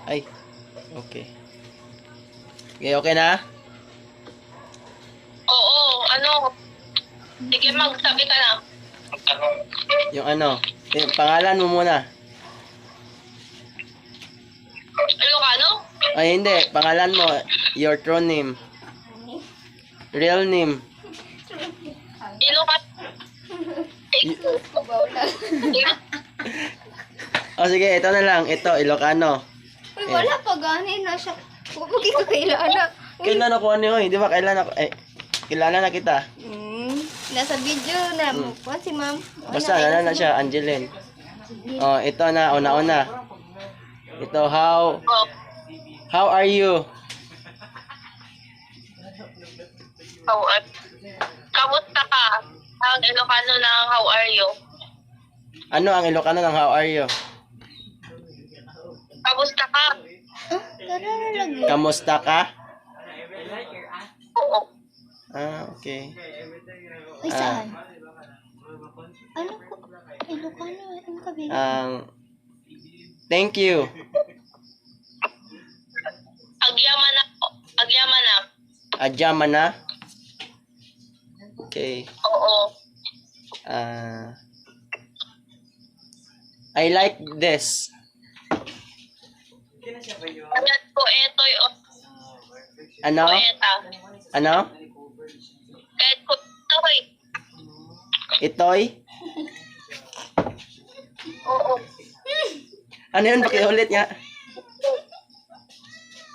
Ay, okay. Okay, okay na? Oo, ano? Sige, magsabi ka na. Yung ano, yung pangalan mo muna. Ilocano? Ay, hindi. Pangalan mo. Your true name. Real name. Ilocano? O sige, ito na lang. Ito, Ilocano. Uy, wala pa gani na siya. Huwag mo kita kailangan. Kailan ako ano yun? Di ba kailan ako? Kilala na kita. Nasa video na. Kuha si ma'am. Basta, na siya. Angeline. Oh, ito na. Una-una. Ito, how are you? Kamusta ka? Ang Ilocano ng how are you? Ano ang Ilocano ng how are you? Kamusta ka? Kamusta ka? Oo. Ah, okay. Ay, saan? Ano ko? Ilocano. Ano ka, baby? Thank you. Agyaman ako. Agyaman na. Adyaman na. Okay. Oo. I like this. Kayat ko eto'y o Ano? eta. Ano? Kahit ko eto'y. Itoy? Oo. Ano yun? Pakiulit nga.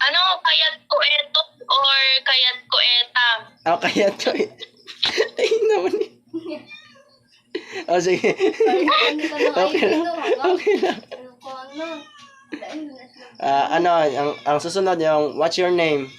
Ano? Kayat ko eto or kayat ko eta? Oh, kaya to. Ay, naman eh. Oh, sige. Okay lang. Okay lang. Ano, ang susunod yung, what's your name?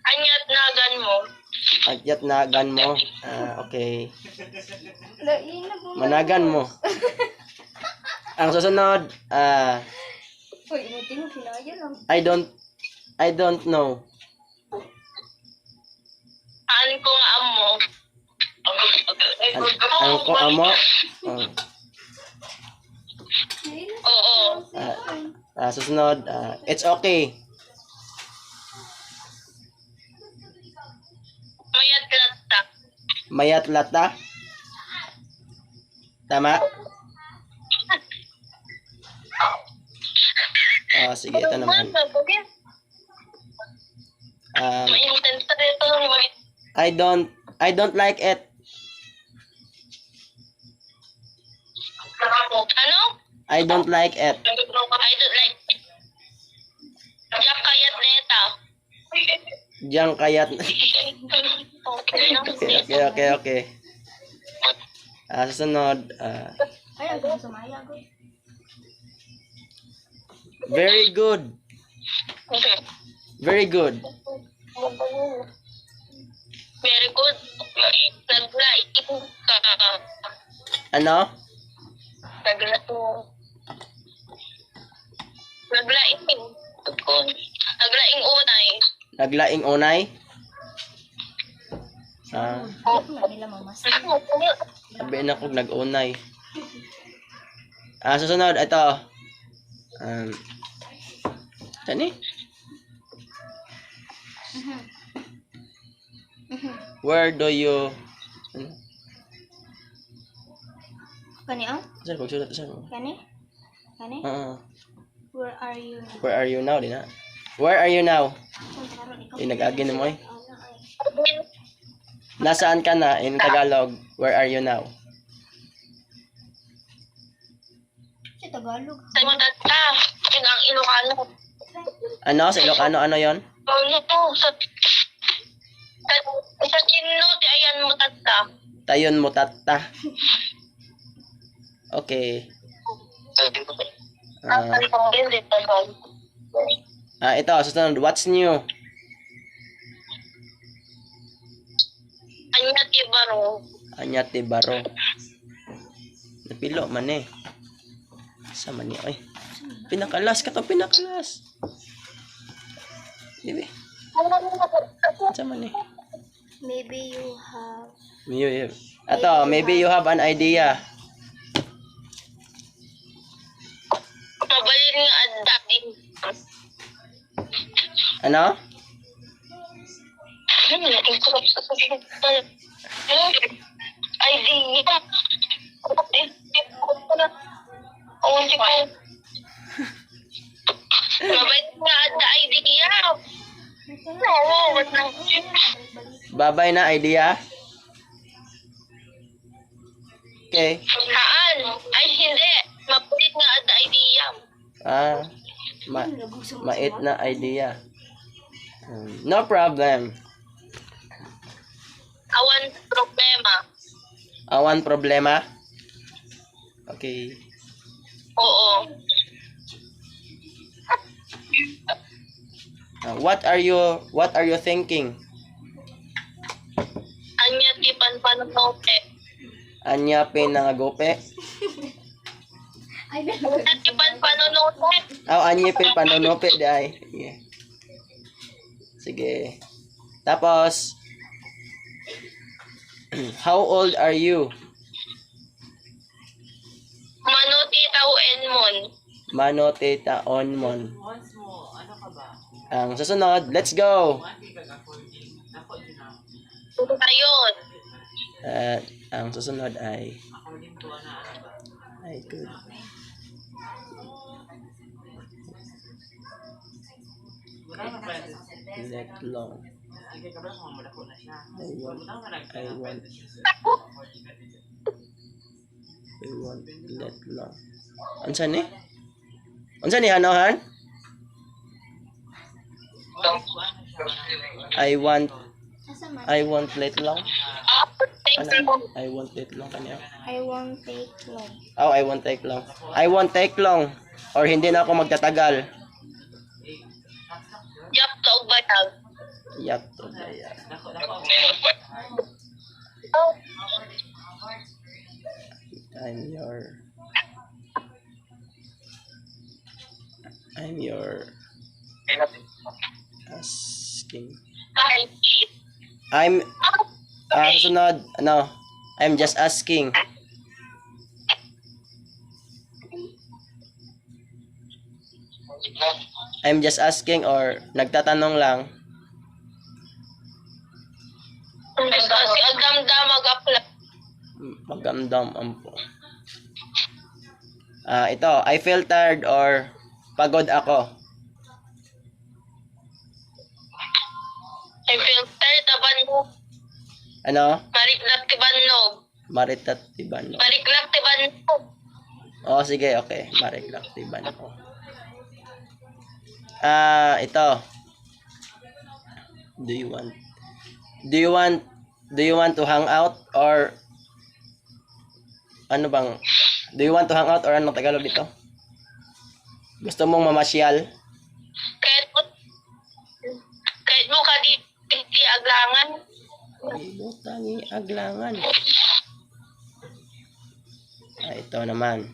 Anyat nagan mo. Agyat nagan mo. Okay. Managan mo. Ang susunod, Uy, inutin mo, pinaya lang. I don't know. Aan ko nga amo. Ang ko amo. Oo. Susunod, it's okay. Mayat latta. Mayat lata. Tama? Oh, sige, ito naman. Maintensa dito. I don't like it. Ano? I don't like it. I don't like it. Jack kayat neta. Diyan kayat. Okay. Okay. Susunod, Ay, ang sumaya ko. very good. Very good. Very good. Naglaing ka. Ano? Naglaing. Naglaing unay. Naglaing unay? Nila mamas. Sabi na kog nag-unay. Susunod, ito. Tani? Where do you... Kani, oh? Saan ko sulat? Saan ko? Kani? Kani? Where are you now? Where are you now? Di na? Where are you now? Nag-agi na mo eh. Nasaan ka na in Tagalog? Where are you now? Sa Tagalog. Sa mga tata. Yun ang Ilocano. Ano? Sa Ilocano, ano yon? Sa Chino, di ayan mo tata. Tayon mo tata. Okay. Ito, susunod. What's new? Anyat ibaro. Anyat baro. Napilo man eh. Sa man niya, pinakalas ka to, pinakalas. Dibi? Sa man eh. Maybe you have... Maybe you have an idea. Mabalin nga ang daddy. Ano? Idea. Mabait nga ang idea. Oo, wag na. Babay na idea? Okay. Saan? Ay, hindi. Mabait nga ang idea. Ah, mait na idea. No problem. Awan problema. Awan problema? Okay. Oo. What are you thinking? Anya tipan panonote. Anya pinangagope? Ay, Anya tipan panonote. Anya panonope di ay. Sige. Sige. Tapos, how old are you? Manuti tao enmon. Mano teta onmon. Ang susunod, let's go. Ayun. Ang susunod ay good. Let long. I want let long. Unsa ni? Unsa ni hanohan? I want let long. Ano? I want let long kanya. I won't take long. Oh, I won't take long. I won't take long. Or hindi na ako magtatagal. Yap ka og batag. Yak to daya. Oh. I'm your asking. I'm susunod, ano? I'm just asking. I'm just asking or nagtatanong lang. Si agdamda mag-apply. Magamdam ampo. Ito, I feel tired or pagod ako. I filter taban mo. Ano? Mariklak tiban no. Maritat tiban no. Mariklak tiban no. Oh, sige, okay. Mariklak tiban ko. Ito. Do you want to hang out or ano bang? Do you want to hang out or anong Tagalog dito? Gusto mong mamasyal? Kahit mo ka di aglangan. Tangi aglangan. Ito naman.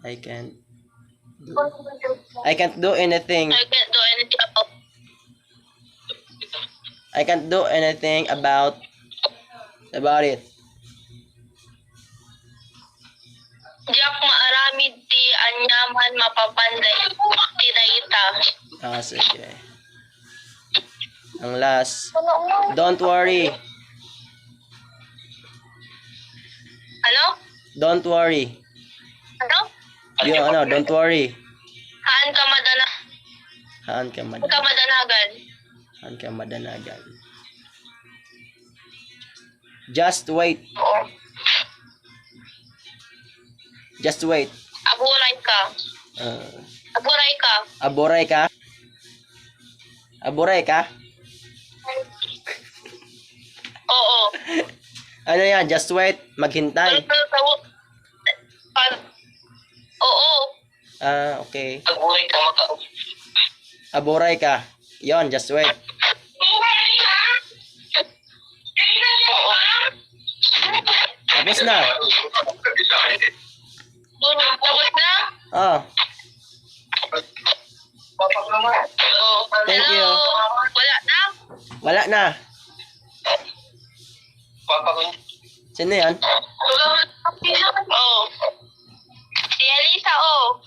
I can't do anything. I can't do anything about it. Diyak maaramid ti anyaman mapapanday ti dayta. Sige. Ang last. Don't worry. Ano? Don't worry. Ano? Don't worry. Haan ka madana. Haan ka madanagan. Haan ka madanagan. Just wait. Oo. Just wait. Aburay ka. Aburay ka. Aburay ka? Aburay ka? Oo. Ano yan? Just wait. Maghintay. Oo. Okay. Aburay ka. Aburay ka. Yon, just wait. Tapos na. Tapos na? Oh. Thank you. Wala na? Wala na. Sino yan? Oo. Si Elisa. oh.